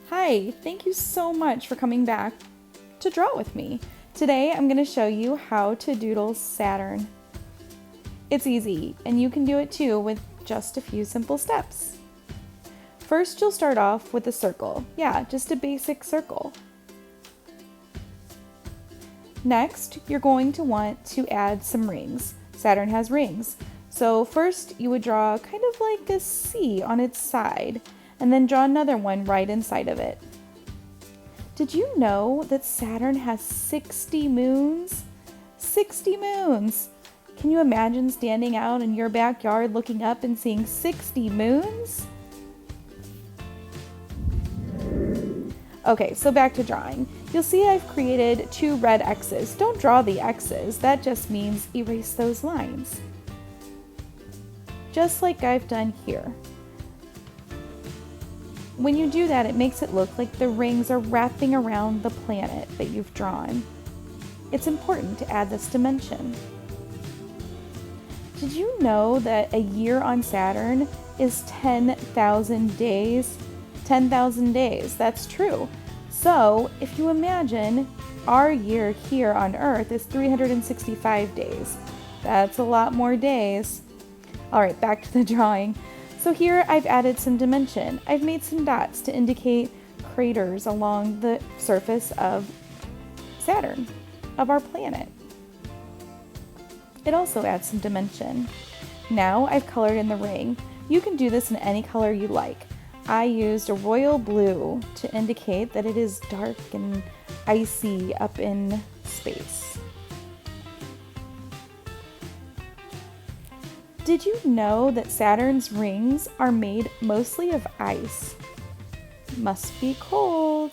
Hi, thank you so much for coming back to draw with me. Today I'm going to show you how to doodle Saturn. It's easy, and you can do it too with just a few simple steps. First, you'll start off with a circle. Yeah, just a basic circle. Next, you're going to want to add some rings. Saturn has rings. So first, you would draw kind of like a C on its side, and then draw another one right inside of it. Did you know that Saturn has 60 moons? 60 moons! Can you imagine standing out in your backyard looking up and seeing 60 moons? Okay, so back to drawing. You'll see I've created 2 red X's. Don't draw the X's, that just means erase those lines. Just like I've done here. When you do that, it makes it look like the rings are wrapping around the planet that you've drawn. It's important to add this dimension. Did you know that a year on Saturn is 10,000 days? 10,000 days, that's true. So if you imagine our year here on Earth is 365 days. That's a lot more days. All right, back to the drawing. So here I've added some dimension. I've made some dots to indicate craters along the surface of Saturn, of our planet. It also adds some dimension. Now I've colored in the ring. You can do this in any color you like. I used a royal blue to indicate that it is dark and icy up in space. Did you know that Saturn's rings are made mostly of ice? Must be cold.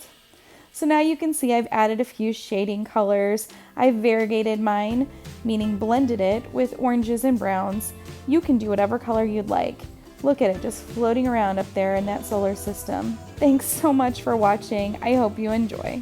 So now you can see I've added a few shading colors. I've variegated mine, meaning blended it with oranges and browns. You can do whatever color you'd like. Look at it just floating around up there in that solar system. Thanks so much for watching. I hope you enjoy.